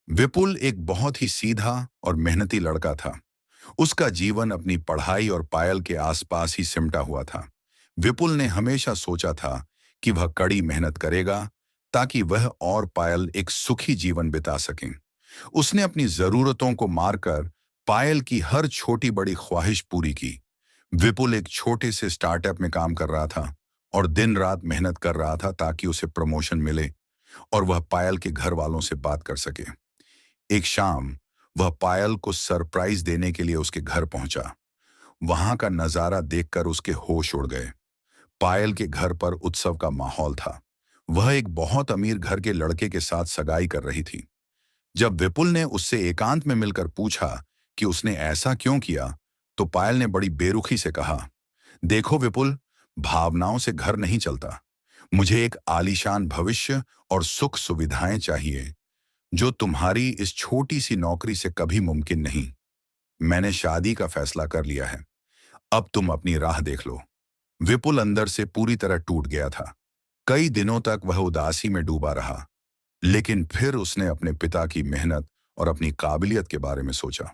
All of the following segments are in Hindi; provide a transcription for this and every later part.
विपुल एक बहुत ही सीधा और मेहनती लड़का था। उसका जीवन अपनी पढ़ाई और पायल के आसपास ही सिमटा हुआ था। विपुल ने हमेशा सोचा था कि वह कड़ी मेहनत करेगा ताकि वह और पायल एक सुखी जीवन बिता सकें। उसने अपनी जरूरतों को मारकर पायल की हर छोटी बड़ी ख्वाहिश पूरी की। विपुल एक छोटे से स्टार्टअप में काम कर रहा था और दिन रात मेहनत कर रहा था ताकि उसे प्रमोशन मिले और वह पायल के घर वालों से बात कर सके। एक शाम वह पायल को सरप्राइज देने के लिए उसके घर पहुंचा। वहां का नजारा देखकर उसके होश उड़ गए। पायल के घर पर उत्सव का माहौल था। वह एक बहुत अमीर घर के लड़के के साथ सगाई कर रही थी। जब विपुल ने उससे एकांत में मिलकर पूछा कि उसने ऐसा क्यों किया, तो पायल ने बड़ी बेरुखी से कहा, देखो विपुल, भावनाओं से घर नहीं चलता। मुझे एक आलीशान भविष्य और सुख सुविधाएं चाहिए जो तुम्हारी इस छोटी सी नौकरी से कभी मुमकिन नहीं। मैंने शादी का फैसला कर लिया है, अब तुम अपनी राह देख लो। विपुल अंदर से पूरी तरह टूट गया था। कई दिनों तक वह उदासी में डूबा रहा, लेकिन फिर उसने अपने पिता की मेहनत और अपनी काबिलियत के बारे में सोचा।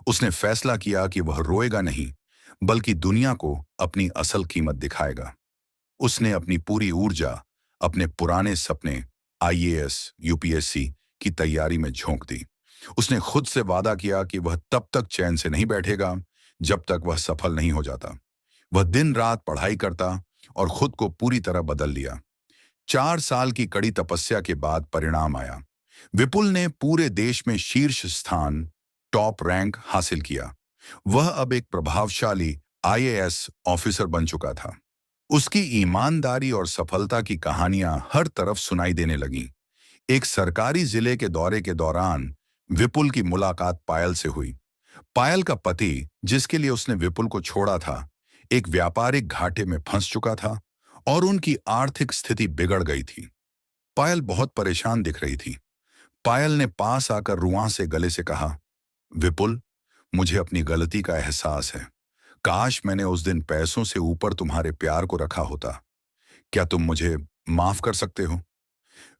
उसने फैसला किया कि वह रोएगा नहीं, बल्कि दुनिया को अपनी असल कीमत दिखाएगा। उसने अपनी पूरी ऊर्जा अपने पुराने सपने आईएएस, यूपीएससी की तैयारी में झोंक दी। उसने खुद से वादा किया कि वह तब तक चैन से नहीं बैठेगा जब तक वह सफल नहीं हो जाता। वह दिन रात पढ़ाई करता और खुद को पूरी तरह बदल लिया। 4 साल की कड़ी तपस्या के बाद परिणाम आया। विपुल ने पूरे देश में शीर्ष स्थान, टॉप रैंक हासिल किया। वह अब एक प्रभावशाली आईएएस ऑफिसर बन चुका था। उसकी ईमानदारी और सफलता की कहानियां हर तरफ सुनाई देने लगीं। एक सरकारी जिले के दौरे के दौरान विपुल की मुलाकात पायल से हुई। पायल का पति, जिसके लिए उसने विपुल को छोड़ा था, एक व्यापारिक घाटे में फंस चुका था और उनकी आर्थिक स्थिति बिगड़ गई थी। पायल बहुत परेशान दिख रही थी। पायल ने पास आकर रुआं से गले से कहा, विपुल, मुझे अपनी गलती का एहसास है। काश मैंने उस दिन पैसों से ऊपर तुम्हारे प्यार को रखा होता। क्या तुम मुझे माफ कर सकते हो?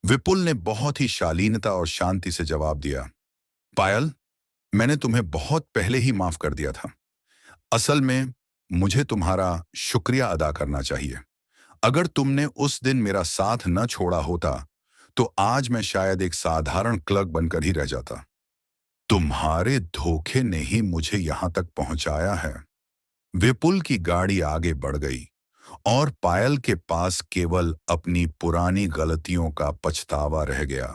विपुल ने बहुत ही शालीनता और शांति से जवाब दिया, पायल, मैंने तुम्हें बहुत पहले ही माफ कर दिया था। असल में मुझे तुम्हारा शुक्रिया अदा करना चाहिए। अगर तुमने उस दिन मेरा साथ न छोड़ा होता तो आज मैं शायद एक साधारण क्लर्क बनकर ही रह जाता। तुम्हारे धोखे ने ही मुझे यहां तक पहुंचाया है। विपुल की गाड़ी आगे बढ़ गई और पायल के पास केवल अपनी पुरानी गलतियों का पछतावा रह गया।